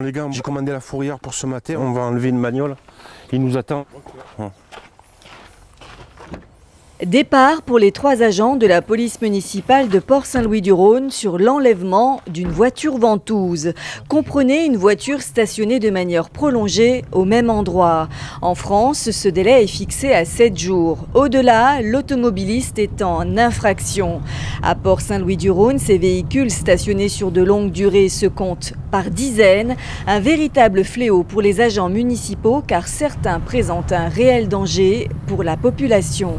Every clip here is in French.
Les gars, j'ai commandé la fourrière pour ce matin. On va enlever une bagnole. Il nous attend. Okay. Départ pour les 3 agents de la police municipale de Port-Saint-Louis-du-Rhône sur l'enlèvement d'une voiture ventouse. Comprenez une voiture stationnée de manière prolongée au même endroit. En France, ce délai est fixé à 7 jours. Au-delà, l'automobiliste est en infraction. À Port-Saint-Louis-du-Rhône, ces véhicules stationnés sur de longues durées se comptent par dizaines. Un véritable fléau pour les agents municipaux car certains présentent un réel danger pour la population.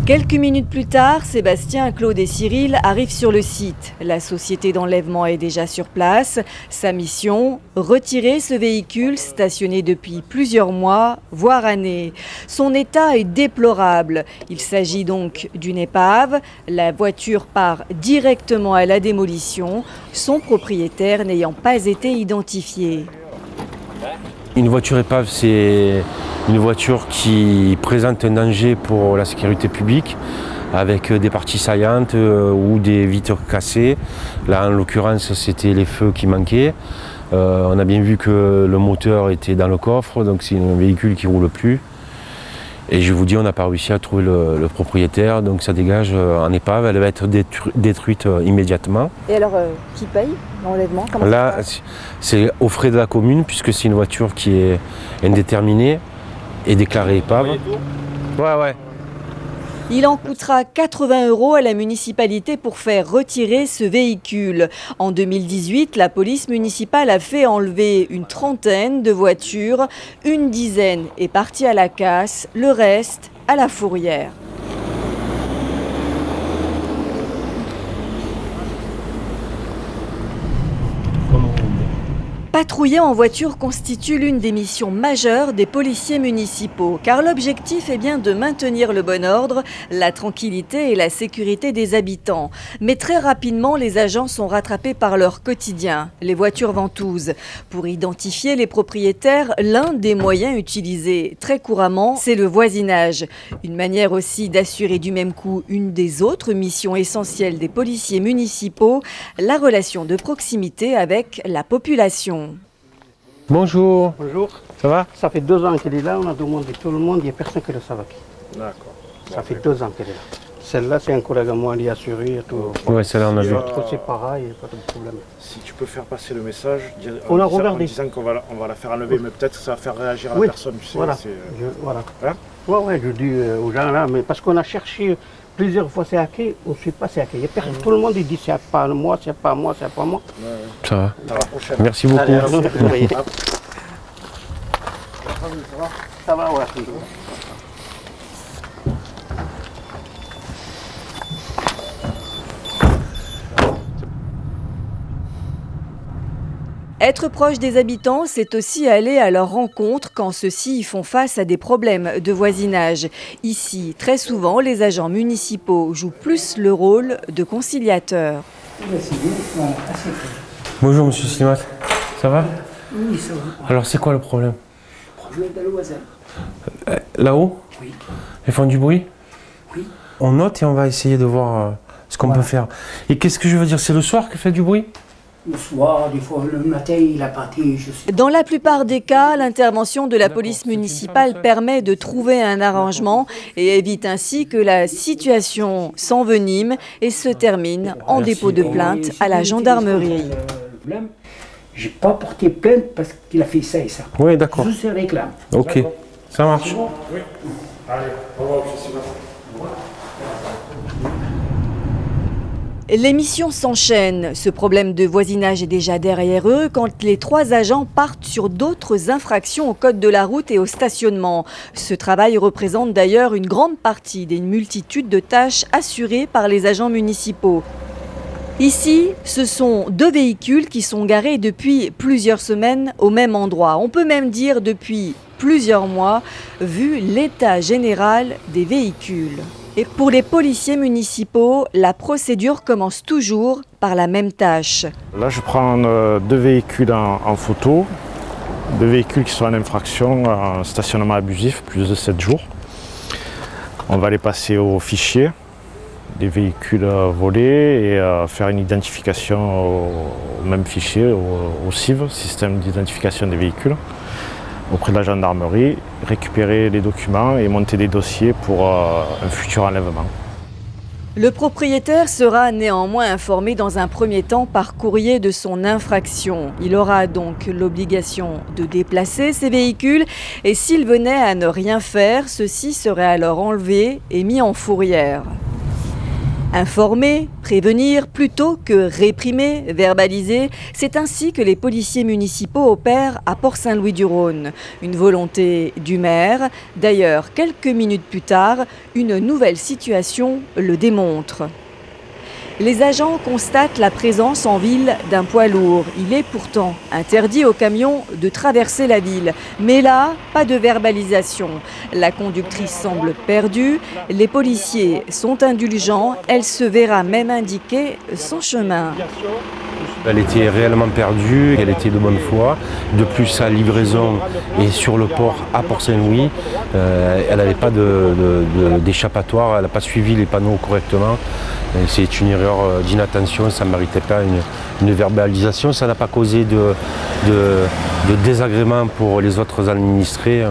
Quelques minutes plus tard, Sébastien, Claude et Cyril arrivent sur le site. La société d'enlèvement est déjà sur place. Sa mission, retirer ce véhicule stationné depuis plusieurs mois, voire années. Son état est déplorable. Il s'agit donc d'une épave. La voiture part directement à la démolition, son propriétaire n'ayant pas été identifié. Une voiture épave, c'est une voiture qui présente un danger pour la sécurité publique avec des parties saillantes ou des vitres cassées. Là, en l'occurrence, c'était les feux qui manquaient. On a bien vu que le moteur était dans le coffre, donc c'est un véhicule qui ne roule plus. Et je vous dis, on n'a pas réussi à trouver le propriétaire, donc ça dégage en épave, elle va être détruite immédiatement. Et alors, qui paye l'enlèvement? Là, c'est aux frais de la commune, puisque c'est une voiture qui est indéterminée et déclarée épave. Ouais. Il en coûtera 80 € à la municipalité pour faire retirer ce véhicule. En 2018, la police municipale a fait enlever une trentaine de voitures. Une dizaine est partie à la casse, le reste à la fourrière. Patrouiller en voiture constitue l'une des missions majeures des policiers municipaux, car l'objectif est bien de maintenir le bon ordre, la tranquillité et la sécurité des habitants. Mais très rapidement, les agents sont rattrapés par leur quotidien, les voitures ventouses. Pour identifier les propriétaires, l'un des moyens utilisés très couramment, c'est le voisinage. Une manière aussi d'assurer du même coup une des autres missions essentielles des policiers municipaux, la relation de proximité avec la population. Bonjour. Bonjour. Ça va? Ça fait 2 ans qu'elle est là, on a demandé tout le monde, il n'y a personne qui le savait. D'accord. Ça fait 2 ans qu'elle est là. Celle-là, c'est un collègue à moi, il est assuré et tout. Ouais, celle-là, on a vu. L'autre, c'est pareil, pas de problème. Si tu peux faire passer le message, on a en regardé. disant qu'on va la faire enlever, mais peut-être que ça va faire réagir la personne, tu sais. Voilà. Voilà. Hein? Ouais, je dis aux gens là, mais parce qu'on a cherché plusieurs fois c'est à qui, on ne sait pas c'est à qui. Tout le monde dit c'est pas moi, c'est pas moi, c'est pas moi. Ça va. À la prochaine. Merci beaucoup. Allez, ça va, ouais. Être proche des habitants, c'est aussi aller à leur rencontre quand ceux-ci font face à des problèmes de voisinage. Ici, très souvent, les agents municipaux jouent plus le rôle de conciliateurs. Bonjour Monsieur Slimat, ça va? Oui, ça va. Alors c'est quoi le problème? Je vais dans le voisin. Là-haut? Oui. Ils font du bruit? Oui. On note et on va essayer de voir ce qu'on peut faire. Et qu'est-ce que je veux dire? C'est le soir qu'il fait du bruit? Le soir, des fois le matin, il a parti, je sais. Dans la plupart des cas, l'intervention de la police municipale permet de trouver un arrangement et évite ainsi que la situation s'envenime et se termine en dépôt de plainte à la gendarmerie. J'ai pas porté plainte parce qu'il a fait ça et ça. Oui, d'accord. Je se réclame. Ok, ça marche. Oui. Allez, au revoir, monsieur Sylvain. Les missions s'enchaînent. Ce problème de voisinage est déjà derrière eux quand les 3 agents partent sur d'autres infractions au code de la route et au stationnement. Ce travail représente d'ailleurs une grande partie d'une multitude de tâches assurées par les agents municipaux. Ici, ce sont 2 véhicules qui sont garés depuis plusieurs semaines au même endroit. On peut même dire depuis plusieurs mois, vu l'état général des véhicules. Et pour les policiers municipaux, la procédure commence toujours par la même tâche. Là, je prends 2 véhicules en photo, 2 véhicules qui sont en infraction, en stationnement abusif, plus de 7 jours. On va les passer au fichier des véhicules volés et faire une identification au même fichier, au SIV, système d'identification des véhicules, auprès de la gendarmerie, récupérer les documents et monter des dossiers pour un futur enlèvement. Le propriétaire sera néanmoins informé dans un premier temps par courrier de son infraction. Il aura donc l'obligation de déplacer ses véhicules et s'il venait à ne rien faire, ceux-ci seraient alors enlevés et mis en fourrière. Informer, prévenir plutôt que réprimer, verbaliser, c'est ainsi que les policiers municipaux opèrent à Port-Saint-Louis-du-Rhône. Une volonté du maire. D'ailleurs, quelques minutes plus tard, une nouvelle situation le démontre. Les agents constatent la présence en ville d'un poids lourd. Il est pourtant interdit aux camions de traverser la ville. Mais là, pas de verbalisation. La conductrice semble perdue. Les policiers sont indulgents. Elle se verra même indiquer son chemin. Elle était réellement perdue, elle était de bonne foi. De plus, sa livraison est sur le port à Port-Saint-Louis. Elle n'avait pas d'échappatoire, elle n'a pas suivi les panneaux correctement. C'est une erreur d'inattention, ça ne méritait pas une verbalisation. Ça n'a pas causé de désagrément pour les autres administrés.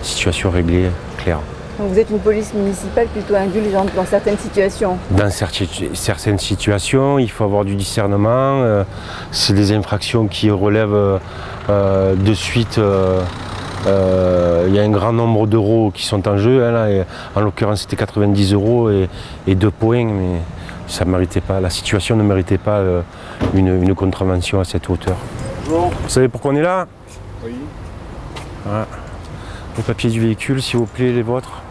Situation réglée, claire. Donc vous êtes une police municipale plutôt indulgente dans certaines situations? Dans certaines situations, il faut avoir du discernement. C'est des infractions qui relèvent de suite. Il y a un grand nombre d'euros qui sont en jeu. Hein, là, en l'occurrence, c'était 90 € et 2 points. Mais ça méritait pas, la situation ne méritait pas une contravention à cette hauteur. Bonjour. Vous savez pourquoi on est là? Oui. Voilà. Les papiers du véhicule, s'il vous plaît, les vôtres.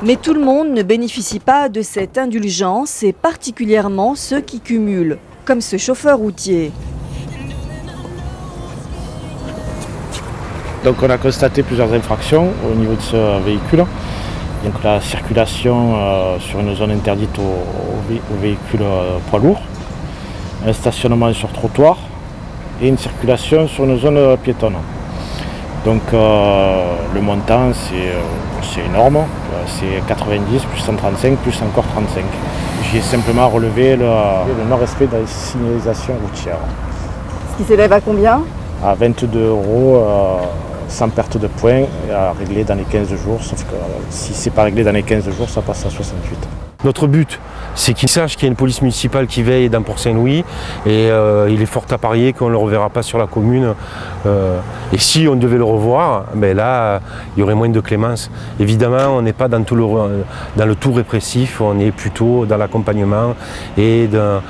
Mais tout le monde ne bénéficie pas de cette indulgence, et particulièrement ceux qui cumulent, comme ce chauffeur routier. Donc on a constaté plusieurs infractions au niveau de ce véhicule. Donc la circulation sur une zone interdite aux véhicules poids lourds, un stationnement sur trottoir et une circulation sur une zone piétonne. Donc le montant c'est énorme, c'est 90 plus 135 plus encore 35. J'ai simplement relevé le non-respect de la signalisation routière. Ce qui s'élève à combien? À 22 € sans perte de points et à régler dans les 15 jours, sauf que si c'est pas réglé dans les 15 jours, ça passe à 68. Notre but, c'est qu'ils sachent qu'il y a une police municipale qui veille dans Port-Saint-Louis et il est fort à parier qu'on ne le reverra pas sur la commune. Et si on devait le revoir, ben là, il y aurait moins de clémence. Évidemment, on n'est pas dans le tout répressif, on est plutôt dans l'accompagnement et dans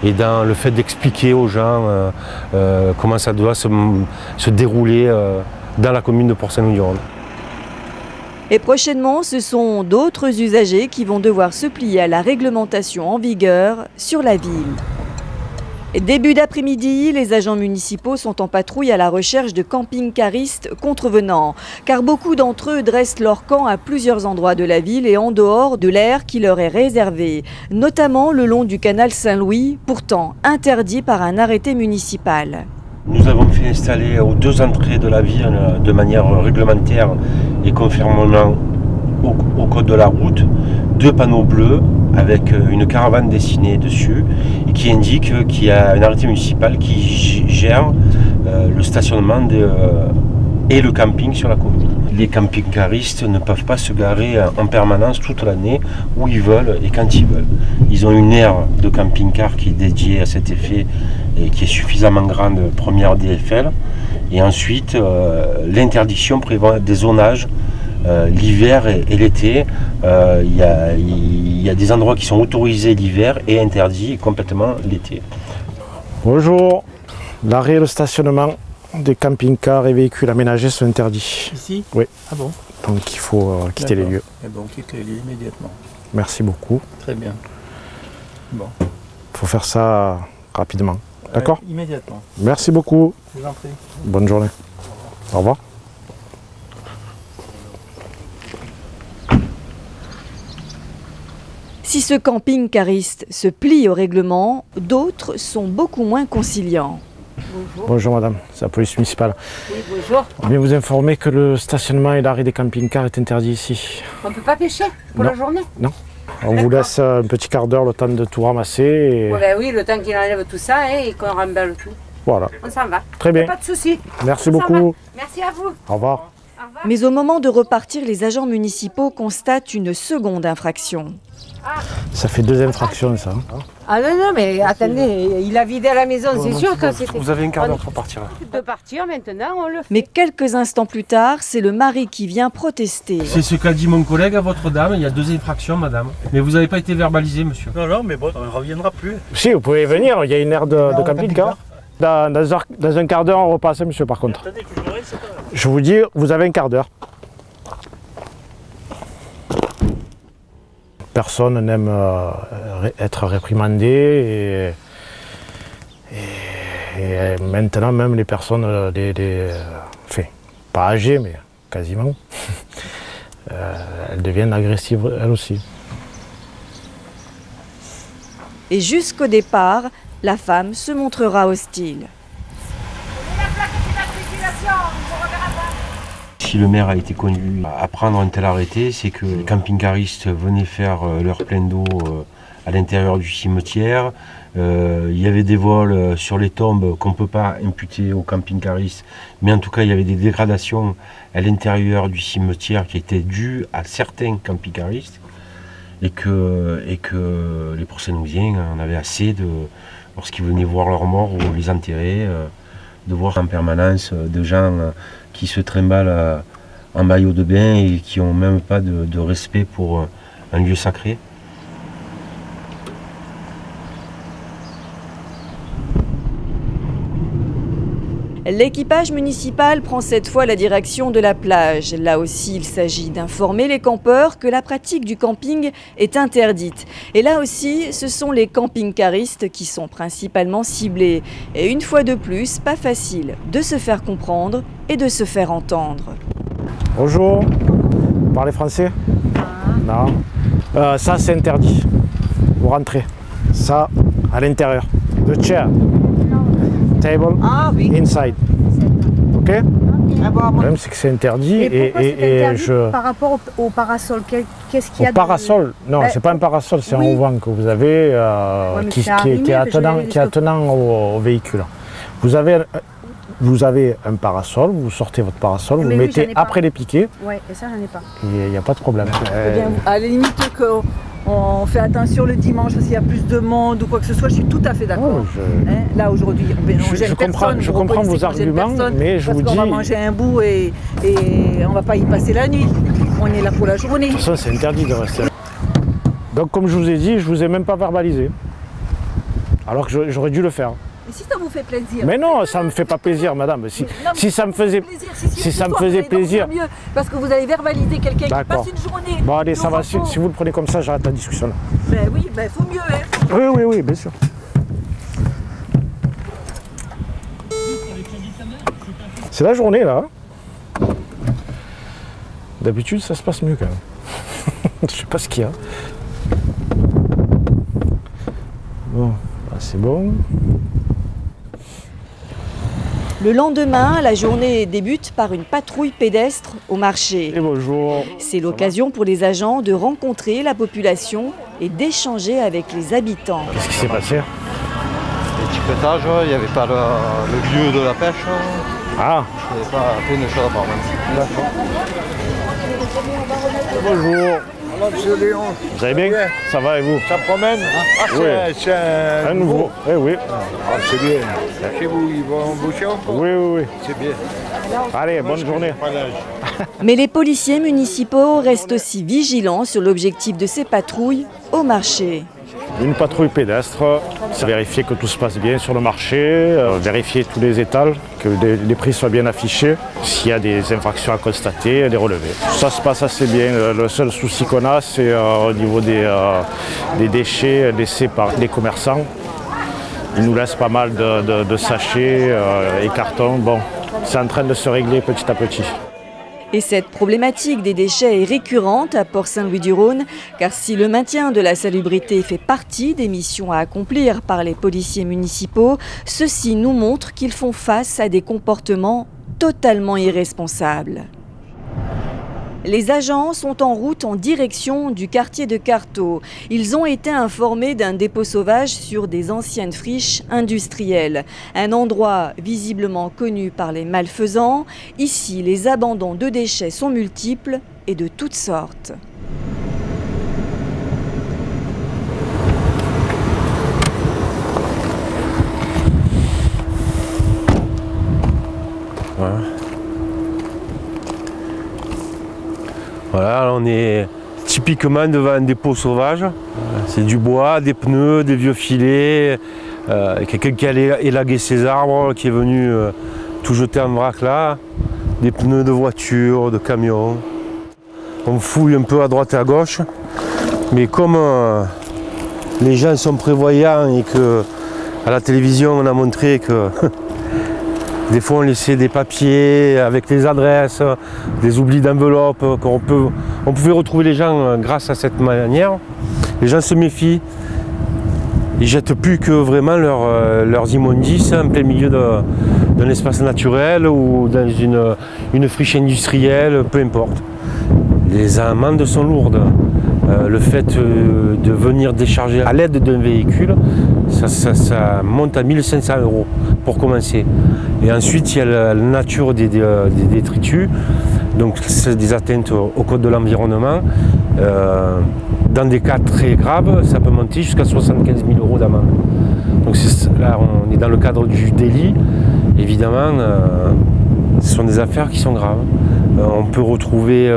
le fait d'expliquer aux gens comment ça doit se dérouler dans la commune de Port-Saint-Louis-du-Rhône. Et prochainement, ce sont d'autres usagers qui vont devoir se plier à la réglementation en vigueur sur la ville. Début d'après-midi, les agents municipaux sont en patrouille à la recherche de camping-caristes contrevenants, car beaucoup d'entre eux dressent leur camp à plusieurs endroits de la ville et en dehors de l'aire qui leur est réservé, notamment le long du canal Saint-Louis, pourtant interdit par un arrêté municipal. Nous avons fait installer aux 2 entrées de la ville de manière réglementaire et conformément au code de la route 2 panneaux bleus avec une caravane dessinée dessus et qui indique qu'il y a un arrêté municipal qui gère le stationnement et le camping sur la commune. Les camping-caristes ne peuvent pas se garer en permanence toute l'année où ils veulent et quand ils veulent. Ils ont une aire de camping-car qui est dédiée à cet effet et qui est suffisamment grande, première DFL. Et ensuite, l'interdiction prévoit des zonages l'hiver et l'été. Il y a des endroits qui sont autorisés l'hiver et interdits complètement l'été. Bonjour, l'arrêt et le stationnement des camping-cars et véhicules aménagés sont interdits. Ici? Oui. Ah bon? Donc il faut quitter les lieux. Eh bon, on quitte les lieux immédiatement. Merci beaucoup. Très bien. Bon. Il faut faire ça rapidement. D'accord? Immédiatement. Merci beaucoup. Je vous en prie. Bonne journée. Au revoir. Si ce camping-cariste se plie au règlement, d'autres sont beaucoup moins conciliants. Bonjour. Bonjour madame, c'est la police municipale. Oui, bonjour. On vient vous informer que le stationnement et l'arrêt des camping-cars est interdit ici. On ne peut pas pêcher pour non. la journée? Non. On vous laisse un petit quart d'heure le temps de tout ramasser. Et... Ouais, ben oui, le temps qu'il enlève tout ça et qu'on remballe tout. Voilà. On s'en va. Très bien. Pas de soucis. Merci beaucoup. Merci à vous. Au revoir. Mais au moment de repartir, les agents municipaux constatent une seconde infraction. Ça fait 2 infractions, ça. Ah non, mais attendez, il a vidé à la maison, c'est sûr que c'était... Vous avez un quart d'heure pour partir. De partir maintenant, on le fait. Mais quelques instants plus tard, c'est le mari qui vient protester. C'est ce qu'a dit mon collègue à votre dame, il y a 2 infractions, madame. Mais vous n'avez pas été verbalisé, monsieur. Non, mais bon, on ne reviendra plus. Si, vous pouvez venir, il y a une aire de camping-car. Dans un quart d'heure, on repasse, monsieur, par contre. Attendez, que je verrai, c'est pas grave. Je vous dis, vous avez un quart d'heure. Personne n'aime être réprimandé et maintenant même les personnes, enfin, pas âgées mais quasiment, elles deviennent agressives elles aussi. Et jusqu'au départ, la femme se montrera hostile. Si le maire a été conduit à prendre un tel arrêté, c'est que les camping-caristes venaient faire leur plein d'eau à l'intérieur du cimetière. Il y avait des vols sur les tombes qu'on ne peut pas imputer aux camping-caristes, mais en tout cas il y avait des dégradations à l'intérieur du cimetière qui étaient dues à certains camping-caristes et que les Pro-Saint-Louisiens en avaient assez lorsqu'ils venaient voir leurs morts ou les enterrer, de voir en permanence de gens qui se trimballent en maillot de bain et qui n'ont même pas de respect pour un lieu sacré. L'équipage municipal prend cette fois la direction de la plage. Là aussi, il s'agit d'informer les campeurs que la pratique du camping est interdite. Et là aussi, ce sont les camping-caristes qui sont principalement ciblés. Et une fois de plus, pas facile de se faire comprendre et de se faire entendre. Bonjour, vous parlez français? Non. Ça, c'est interdit. Vous rentrez. Ça, à l'intérieur. The chair. Table, inside. Ok? Le problème, c'est que c'est interdit. Par rapport au parasol, qu'est-ce qu'il y a? Au parasol? Non, c'est pas un parasol, c'est un auvent que vous avez qui est attenant au véhicule. Vous avez un parasol, vous sortez votre parasol, vous le mettez après les piquets. Oui, et ça, j'en ai pas. Il n'y a pas de problème. À la limite qu'on fait attention le dimanche parce qu'il y a plus de monde ou quoi que ce soit, je suis tout à fait d'accord. Là aujourd'hui, je comprends vos arguments, mais je vous dis... Parce qu'on va manger un bout et on ne va pas y passer la nuit. On est là pour la journée. De toute façon, c'est interdit de rester là. Donc comme je vous ai dit, je ne vous ai même pas verbalisé. Alors que j'aurais dû le faire. Et si ça vous fait plaisir? Mais non, ça ne me fait pas plaisir, madame. Si ça me faisait plaisir... Mieux, parce que vous avez verbalisé quelqu'un qui passe une journée... Bon allez, ça va, si vous le prenez comme ça, j'arrête la discussion là. Ben oui, ben faut mieux, hein. Oui, bien sûr. C'est la journée là. D'habitude, ça se passe mieux quand même. Je sais pas ce qu'il y a. Bon, c'est bon. Le lendemain, la journée débute par une patrouille pédestre au marché. Et bonjour. C'est l'occasion pour les agents de rencontrer la population et d'échanger avec les habitants. Qu'est-ce qui s'est passé? L'étiquetage, il n'y avait pas le lieu de la pêche. Ah. Il n'y avait pas plein de choses à part. Bonjour. Monsieur Léon. Vous allez bien? Ça va et vous? Ça promène? C'est un nouveau. Oui. C'est bien. Chez vous, ils vont embaucher encore? Oui. C'est bien. Allez, bonne journée. Mais les policiers municipaux restent aussi vigilants sur l'objectif de ces patrouilles au marché. Une patrouille pédestre, c'est vérifier que tout se passe bien sur le marché, vérifier tous les étals, que les prix soient bien affichés. S'il y a des infractions à constater, les relever. Ça se passe assez bien. Le seul souci qu'on a, c'est au niveau des déchets laissés par les commerçants. Ils nous laissent pas mal de sachets et cartons. Bon, c'est en train de se régler petit à petit. Et cette problématique des déchets est récurrente à Port-Saint-Louis-du-Rhône, car si le maintien de la salubrité fait partie des missions à accomplir par les policiers municipaux, ceux-ci nous montrent qu'ils font face à des comportements totalement irresponsables. Les agents sont en route en direction du quartier de Carteau. Ils ont été informés d'un dépôt sauvage sur des anciennes friches industrielles. Un endroit visiblement connu par les malfaisants. Ici, les abandons de déchets sont multiples et de toutes sortes. Voilà, on est typiquement devant un dépôt sauvage. C'est du bois, des pneus, des vieux filets. Quelqu'un qui a élagué ses arbres, qui est venu tout jeter en vrac là. Des pneus de voiture, de camions. On fouille un peu à droite et à gauche. Mais comme les gens sont prévoyants et que à la télévision on a montré que des fois on laissait des papiers avec les adresses, des oublis d'enveloppes, on pouvait retrouver les gens grâce à cette manière. Les gens se méfient, ils jettent plus que vraiment leurs immondices en plein milieu d'un espace naturel ou dans une friche industrielle, peu importe. Les amendes sont lourdes. Le fait de venir décharger à l'aide d'un véhicule, ça monte à 1 500 € pour commencer. Et ensuite, il y a la nature des détritus, donc c'est des atteintes au code de l'environnement. Dans des cas très graves, ça peut monter jusqu'à 75 000 € d'amende. Donc là, on est dans le cadre du délit. Évidemment, ce sont des affaires qui sont graves. On peut retrouver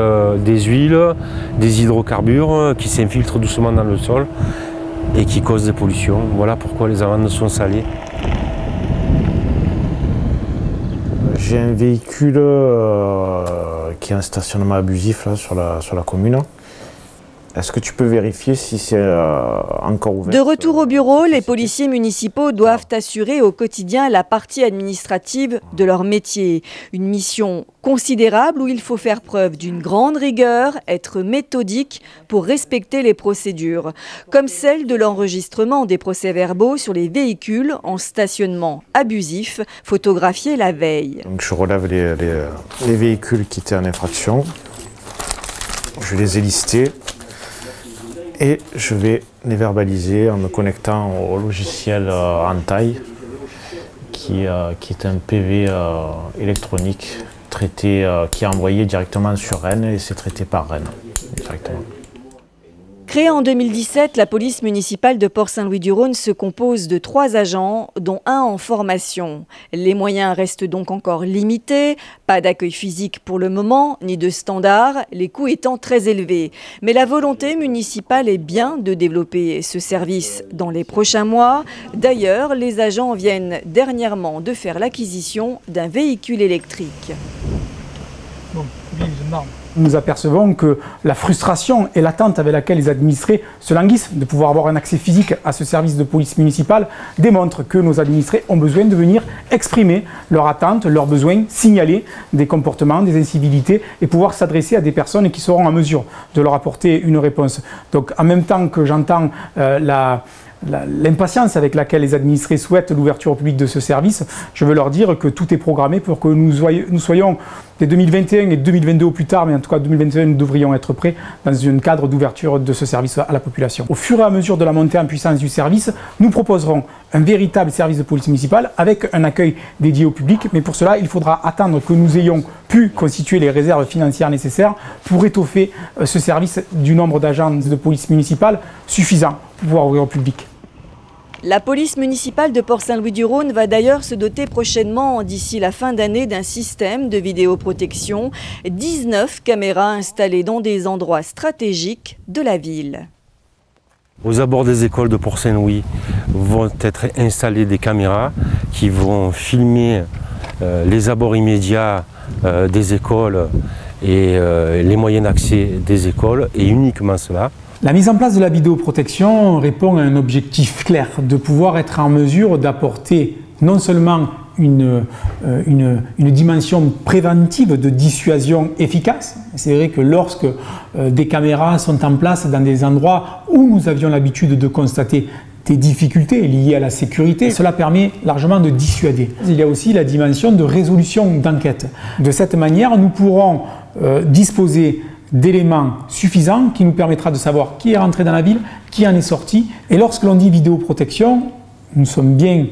des huiles, des hydrocarbures qui s'infiltrent doucement dans le sol et qui causent des pollutions. Voilà pourquoi les amendes sont salées. J'ai un véhicule qui a un stationnement abusif là, sur la commune. Est-ce que tu peux vérifier si c'est encore ouvert? De retour au bureau, les policiers municipaux doivent assurer au quotidien la partie administrative de leur métier. Une mission considérable où il faut faire preuve d'une grande rigueur, être méthodique pour respecter les procédures, comme celle de l'enregistrement des procès-verbaux sur les véhicules en stationnement abusif, photographiés la veille. Donc je relève les véhicules qui étaient en infraction, je les ai listés. Et je vais les verbaliser en me connectant au logiciel Entaille, qui est un PV électronique traité, qui est envoyé directement sur Rennes et c'est traité par Rennes directement. Créée en 2017, la police municipale de Port-Saint-Louis-du-Rhône se compose de 3 agents, dont un en formation. Les moyens restent donc encore limités, pas d'accueil physique pour le moment, ni de standard, les coûts étant très élevés. Mais la volonté municipale est bien de développer ce service dans les prochains mois. D'ailleurs, les agents viennent dernièrement de faire l'acquisition d'un véhicule électrique. Bon, nous apercevons que la frustration et l'attente avec laquelle les administrés se languissent de pouvoir avoir un accès physique à ce service de police municipale démontrent que nos administrés ont besoin de venir exprimer leurs attentes, leurs besoins, signaler des comportements, des incivilités et pouvoir s'adresser à des personnes qui seront en mesure de leur apporter une réponse. Donc en même temps que j'entends l'impatience avec laquelle les administrés souhaitent l'ouverture au public de ce service, je veux leur dire que tout est programmé pour que nous soyons dès 2021 et 2022 au plus tard, mais en tout cas 2021 nous devrions être prêts dans un cadre d'ouverture de ce service à la population. Au fur et à mesure de la montée en puissance du service, nous proposerons un véritable service de police municipale avec un accueil dédié au public, mais pour cela il faudra attendre que nous ayons pu constituer les réserves financières nécessaires pour étoffer ce service du nombre d'agents de police municipale suffisant pour pouvoir ouvrir au public. La police municipale de Port-Saint-Louis-du-Rhône va d'ailleurs se doter prochainement, d'ici la fin d'année, d'un système de vidéoprotection. 19 caméras installées dans des endroits stratégiques de la ville. Aux abords des écoles de Port-Saint-Louis vont être installées des caméras qui vont filmer les abords immédiats des écoles et les moyens d'accès des écoles, et uniquement cela. La mise en place de la vidéoprotection répond à un objectif clair, de pouvoir être en mesure d'apporter non seulement une dimension préventive de dissuasion efficace. C'est vrai que lorsque des caméras sont en place dans des endroits où nous avions l'habitude de constater des difficultés liées à la sécurité, cela permet largement de dissuader. Il y a aussi la dimension de résolution d'enquête. De cette manière, nous pourrons disposer d'éléments suffisants qui nous permettra de savoir qui est rentré dans la ville, qui en est sorti. Et lorsque l'on dit vidéoprotection, nous sommes bien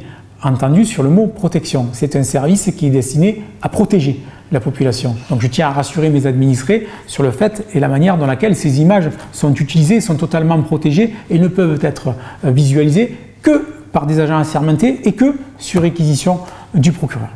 entendus sur le mot protection. C'est un service qui est destiné à protéger la population. Donc je tiens à rassurer mes administrés sur le fait et la manière dans laquelle ces images sont utilisées, sont totalement protégées et ne peuvent être visualisées que par des agents assermentés et que sur réquisition du procureur.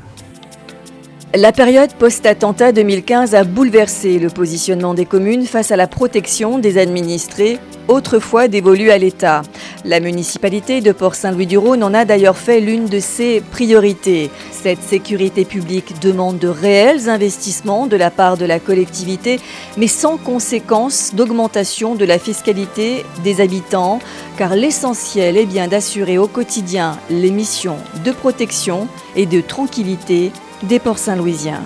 La période post-attentat 2015 a bouleversé le positionnement des communes face à la protection des administrés, autrefois dévolue à l'État. La municipalité de Port-Saint-Louis-du-Rhône en a d'ailleurs fait l'une de ses priorités. Cette sécurité publique demande de réels investissements de la part de la collectivité, mais sans conséquence d'augmentation de la fiscalité des habitants, car l'essentiel est bien d'assurer au quotidien les missions de protection et de tranquillité des Port-Saint-Louisiens.